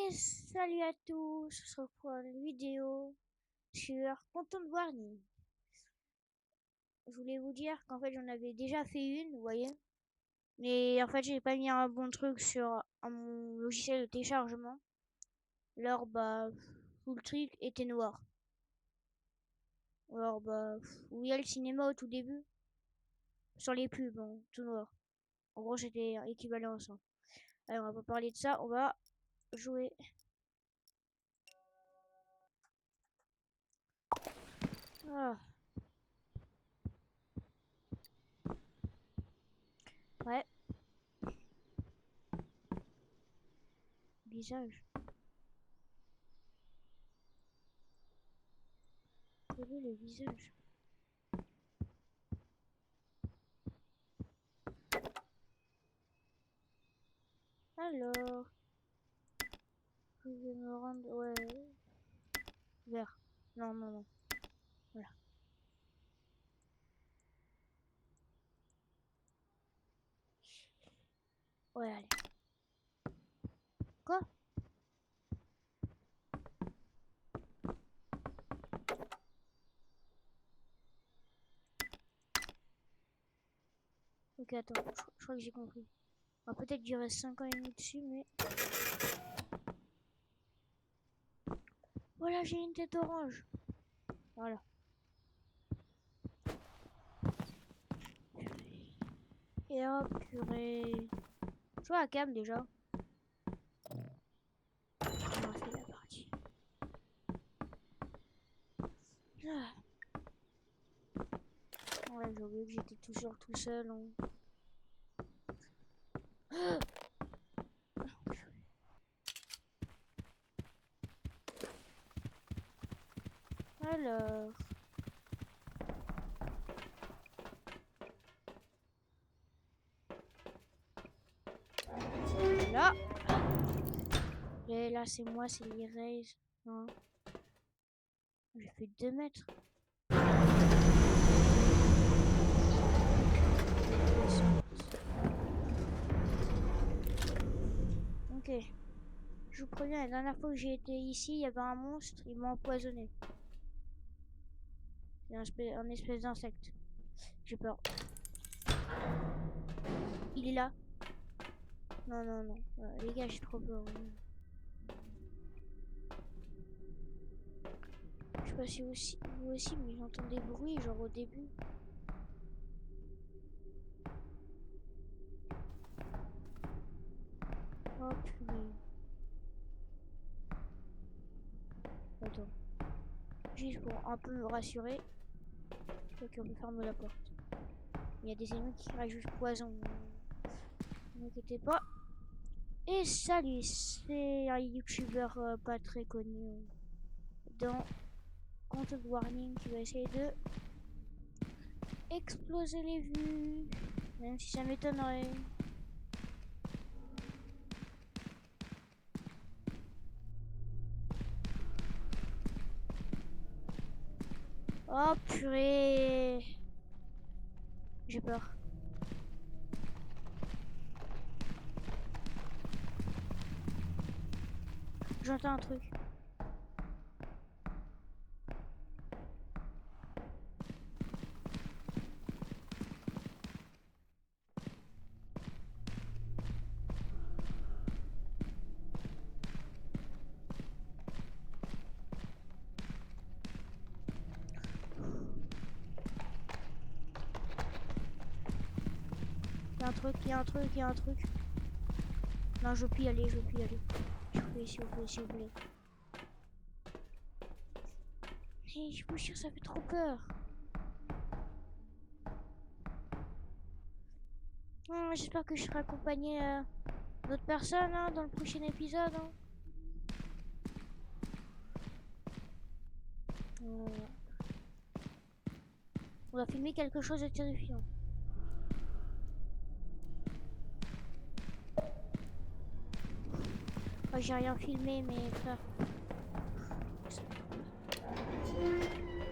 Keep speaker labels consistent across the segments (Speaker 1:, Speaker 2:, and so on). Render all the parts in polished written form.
Speaker 1: Et salut à tous, on se retrouve pour une vidéo sur Content Warning. Je voulais vous dire qu'en fait j'en avais déjà fait une, vous voyez. Mais en fait j'ai pas mis un bon truc sur mon logiciel de téléchargement. Alors bah tout le truc était noir. Alors bah où il y a le cinéma au tout début. Sur les pubs, hein, tout noir. En gros c'était équivalent à ça. Allez, on va pas parler de ça, on va jouer. Ah. Ouais. Visage. Coller le visage. Alors, je vais me rendre, ouais, vert. Non, non, non. Voilà. Ouais, allez. Quoi? Ok, attends, je crois que j'ai compris. Ah, peut-être qu'il reste 5 ans et demi dessus, mais... Voilà, j'ai une tête orange. Voilà. Et hop, purée. Je vois la cam déjà. On a fait la partie. Ah. Ouais, j'ai oublié que j'étais toujours tout seul. Hein. Ah. Alors... Là. Et là, c'est moi, c'est l'erase. Non. J'ai fait 2 mètres. Ok. Je vous préviens, la dernière fois que j'ai été ici, il y avait un monstre, il m'a empoisonné. C'est un espèce d'insecte. J'ai peur. Il est là. Non, non, non. Les gars, j'ai trop peur. Je sais pas si vous aussi, mais j'entends des bruits, genre au début. Oh putain. Attends. Juste pour un peu me rassurer. Ok, on peut fermer la porte. Il y a des ennemis qui rajoutent poison. Ne vous inquiétez pas. Et salut, c'est un youtubeur pas très connu dans Content Warning qui va essayer de exploser les vues. Même si ça m'étonnerait. Oh purée. J'ai peur. J'entends un truc. Il y a un truc, il y a un truc, il y a un truc. Non, je veux plus y aller, je veux plus y aller. S'il vous plaît, s'il vous plaît, s'il vous plaît. Et je vous jure, ça fait trop peur. J'espère que je serai accompagné d'autres personnes hein, dans le prochain épisode. Hein. On va filmer quelque chose de terrifiant. Oh, j'ai rien filmé, mais frère.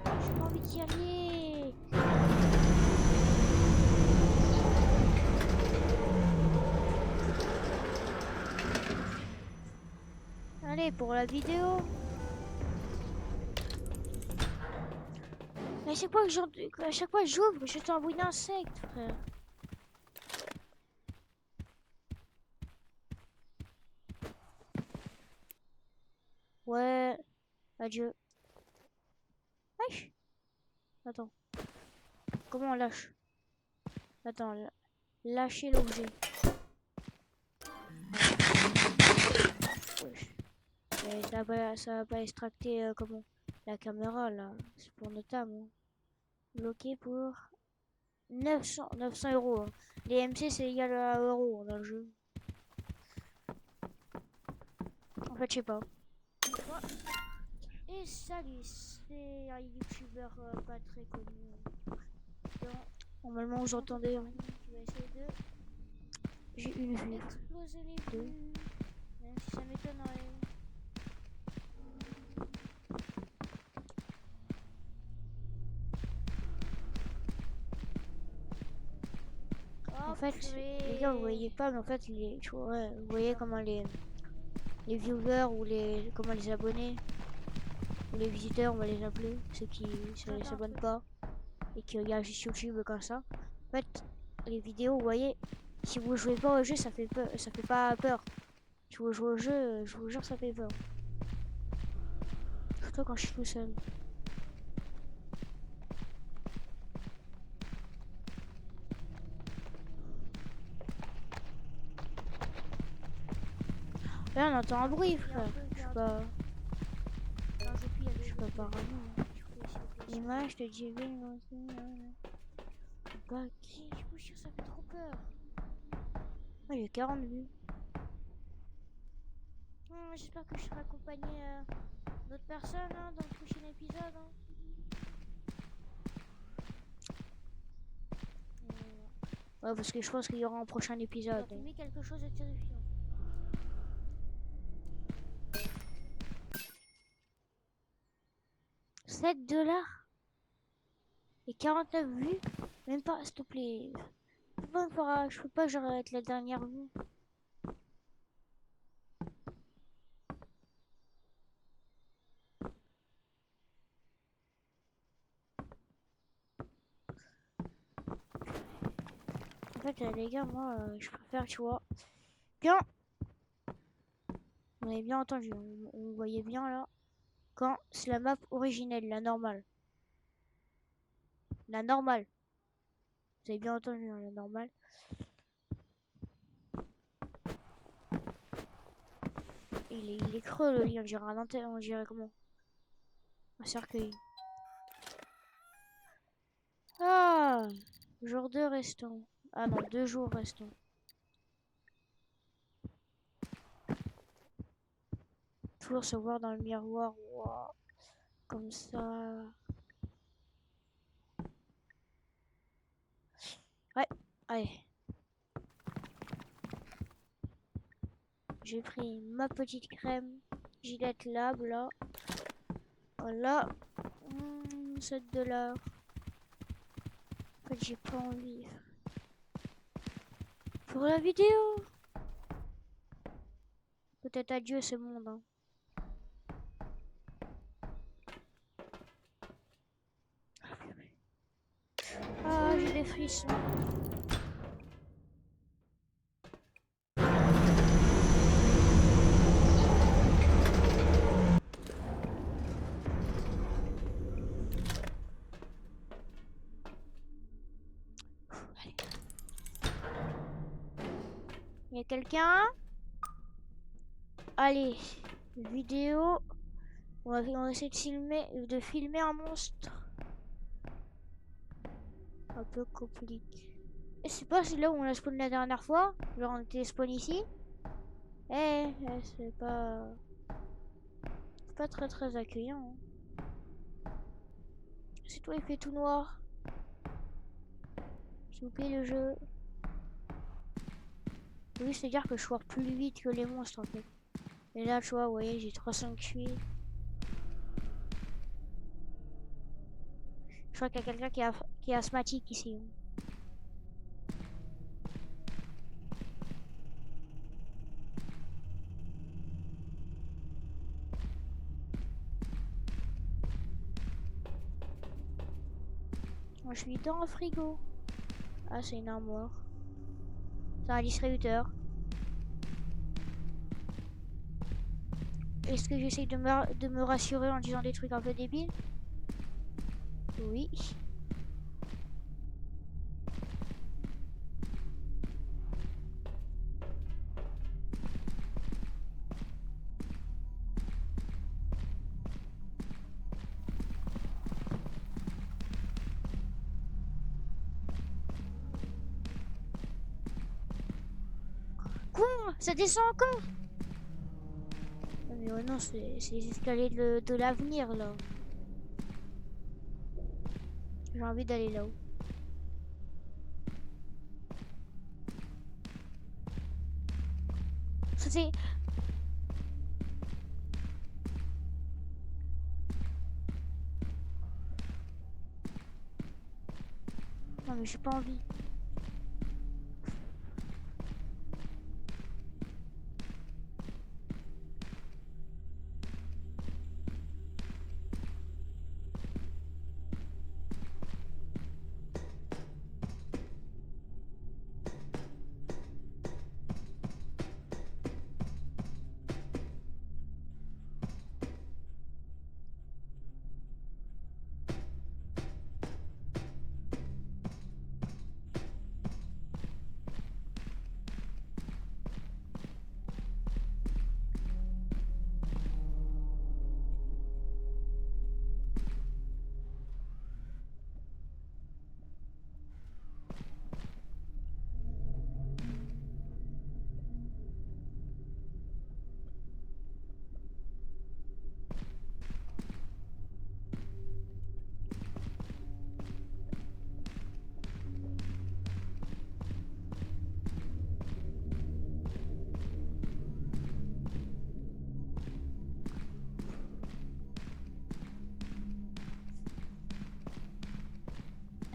Speaker 1: J'ai pas envie d'y aller. Allez, pour la vidéo. Mais à chaque fois à chaque fois que j'ouvre, je t'envoie un bruit d'insecte, frère. Ouais, adieu. Wesh. Attends, comment on lâche? Attends, lâcher l'objet. Wesh. Mais ça va pas extracter comment? La caméra là, c'est pour notable. Hein. Bloqué pour 900 euros. Hein. Les MC c'est égal à euros dans le jeu. En fait, je sais pas. Et salut, c'est un youtubeur pas très connu. Donc, normalement, vous entendez. Hein. Je vais essayer de. J'ai une vue. Exploser les vues. Même si ça m'étonnerait. En fait, les gars, vous voyez pas, mais en fait, ouais, vous voyez comment les viewers ou comment les abonnés ou les visiteurs, on va les appeler, ceux qui ne s'abonnent pas et qui regardent juste YouTube comme ça. En fait, les vidéos, vous voyez, si vous jouez pas au jeu, ça fait peur, ça fait pas peur. Si vous jouez au jeu, je vous jure, ça fait peur. Surtout quand je suis tout seul. Là, on entend un bruit, frère. Je suis pas. Je suis pas parano. L'image de Jevin. Back. Je vous jure, ça fait trop peur. Oh, il y a 40 vues. J'espère que je serai accompagné d'autres personnes hein, dans le prochain épisode. Hein. Ouais, parce que je pense qu'il y aura un prochain épisode. On a mis quelque chose de terrifiant. 7 $ et 49 vues. Même pas, s'il te plaît. Je peux pas genre être la dernière vue. En fait, les gars, moi, je préfère, tu vois. Quand on avait bien entendu, on voyait bien là. Quand c'est la map originelle, la normale. La normale. Vous avez bien entendu, hein, la normale. Il est creux le lit, on dirait un antenne, on dirait comment? Un cercueil. Ah! Jour 2 restant. Ah non, 2 jours restants. Toujours se voir dans le miroir. Wow. Comme ça. Ouais, allez. J'ai pris ma petite crème Gillette Lab là. Voilà. 7 $. En fait, j'ai pas envie. Pour la vidéo. Peut-être adieu ce monde. Hein. Ah, j'ai des frissons. Il y a quelqu'un? Allez, vidéo. On va essayer de filmer un monstre. Un peu compliqué. Et c'est pas là où on a spawn la dernière fois? Genre on était spawn ici? C'est pas... C'est pas très accueillant. Hein. C'est toi, il fait tout noir. S'il vous plaît, le jeu. Oui, c'est-à-dire que je cours plus vite que les monstres en fait. Et là, tu vois, vous voyez, j'ai 300 QI. Je crois qu'il y a quelqu'un qui est asthmatique ici. Moi je suis dans un frigo. Ah, c'est une armoire. C'est un distributeur. Est-ce que j'essaye de me rassurer en disant des trucs un peu débiles? Oui. Quoi? Ça descend encore? Mais oh non, c'est les escaliers de l'avenir là. J'ai envie d'aller là-haut. Ça c'est... Non mais j'ai pas envie.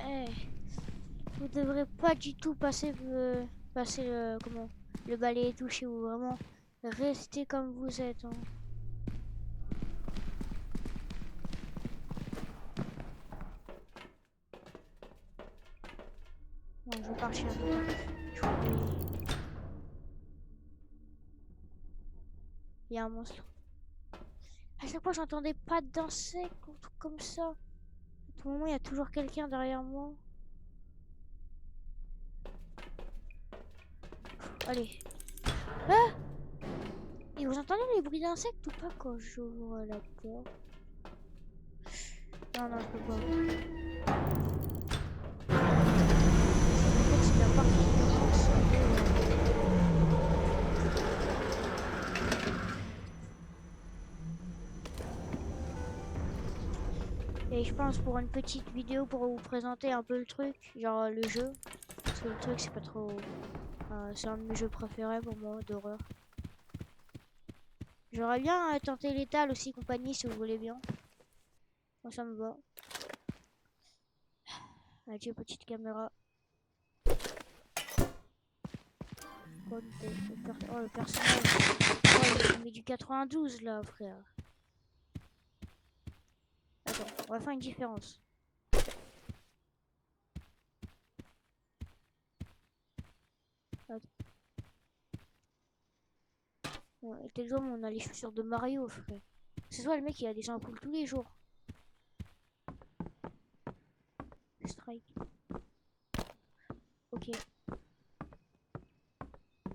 Speaker 1: Eh, vous devrez pas du tout passer le balai et tout chez vous. Vraiment, restez comme vous êtes. Hein. Non, je vais partir. Il y a un monstre. À chaque fois, j'entendais pas d'insectes ou truc comme ça. À tout moment, il y a toujours quelqu'un derrière moi. Allez. Ah! Et vous entendez les bruits d'insectes ou pas quand j'ouvre la porte? Non, non, je peux pas. En fait, c'est la partie qui commence. Et je pense pour une petite vidéo pour vous présenter un peu le truc, genre le jeu. Parce que le truc, c'est pas trop... c'est un de mes jeux préférés pour moi, d'horreur. J'aurais bien tenté l'étal aussi, compagnie, si vous voulez bien. Moi, ça me va. Adieu, petite caméra. Oh, le personnage. Oh, il met du 92 là, frère. Attends, on va faire une différence. Attends. Bon, et tel jour, on a les chaussures de Mario, frère. C'est soit le mec qui a des ampoules tous les jours. Strike. Ok.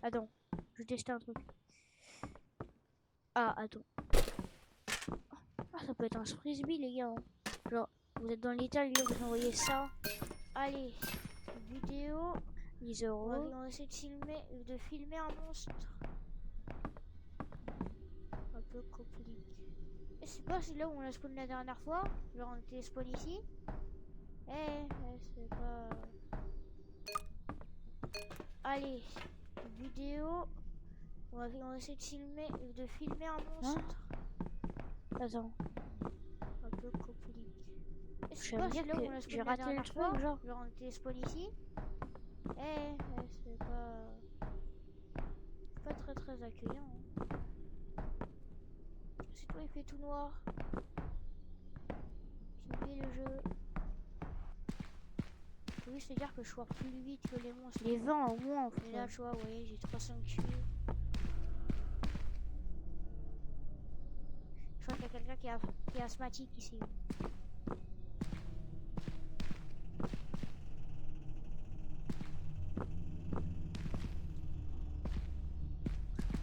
Speaker 1: Attends, je vais tester un truc. Ah, attends. Ah, ça peut être un frisbee, les gars. Hein. Genre, vous êtes dans l'étal, vous envoyez ça. Allez, vidéo, 10 euros. On va essayer de filmer un monstre. Un peu compliqué. C'est pas celui-là où on a spawn la dernière fois. Genre, on était spawn ici. C'est pas... Allez, vidéo. On va essayer de filmer un monstre. Hein? Attends. Un peu compliqué. Je vais dire que j'ai raté le truc, genre on était spawn ici. C'est pas très accueillant. Hein. C'est toi, il fait tout noir. J'ai oublié le jeu. faut juste dire que je cours plus vite que les monstres. Les 20 au moins, en fait. Et là, tu vois, vous voyez, j'ai 300 QI. Je crois qu'il y a quelqu'un qui est asthmatique ici.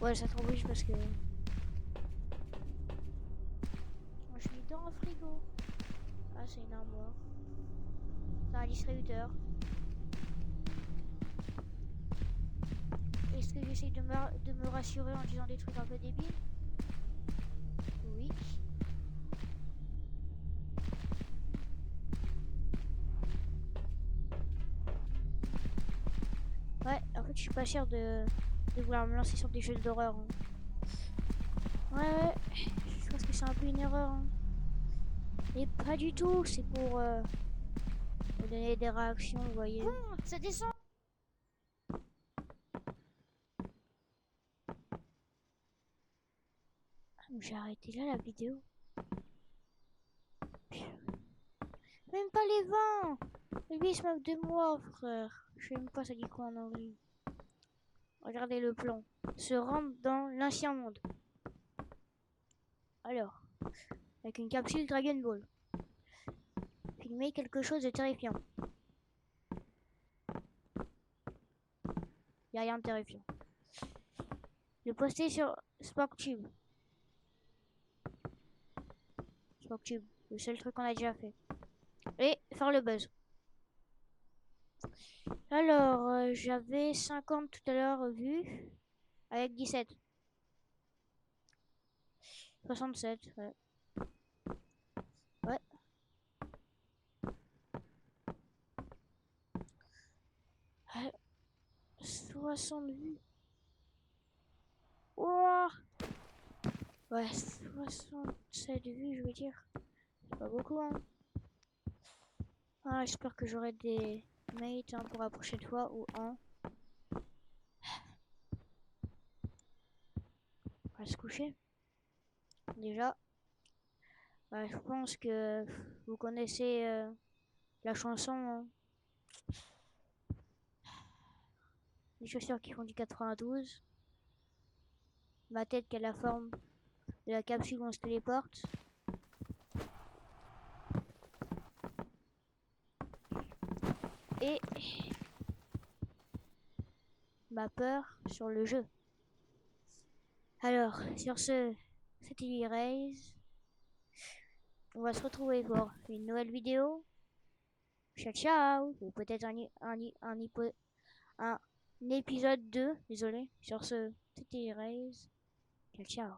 Speaker 1: Ouais, ça tombe juste parce que... Moi, je suis dans un frigo. Ah, c'est une armoire. C'est un distributeur. Est-ce que j'essaye de me rassurer en disant des trucs un peu débiles? Oui. Ouais, en fait, je suis pas sûr de vouloir me lancer sur des jeux d'horreur. Hein. Ouais, je pense que c'est un peu une erreur. Hein. Et pas du tout, c'est pour me donner des réactions, vous voyez. Ça descend. J'ai arrêté là la vidéo. Même pas les 20. Lui, il se moque de moi, frère. Je sais même pas ça dit quoi en anglais. Regardez le plan. Se rendre dans l'ancien monde. Alors, avec une capsule Dragon Ball. Filmer quelque chose de terrifiant. Y a rien de terrifiant. Le poster sur SparkTube. SparkTube, le seul truc qu'on a déjà fait. Et faire le buzz. Alors, j'avais 50 tout à l'heure vues. Avec 17. 67, ouais. Ouais. 60 vues. Ouah. Ouais, 67 vues, je veux dire. C'est pas beaucoup, hein. Ah, j'espère que j'aurai des mates hein, pour la prochaine fois ou un. On va se coucher. Déjà. Je pense que vous connaissez la chanson. Hein. Les chaussures qui font du 92. Ma tête qui a la forme de la capsule où on se téléporte. Et ma peur sur le jeu. Alors, sur ce, c'était Iraise. On va se retrouver pour une nouvelle vidéo. Ciao ciao. Ou peut-être un épisode 2. Désolé. Sur ce, c'était Iraise. Ciao ciao.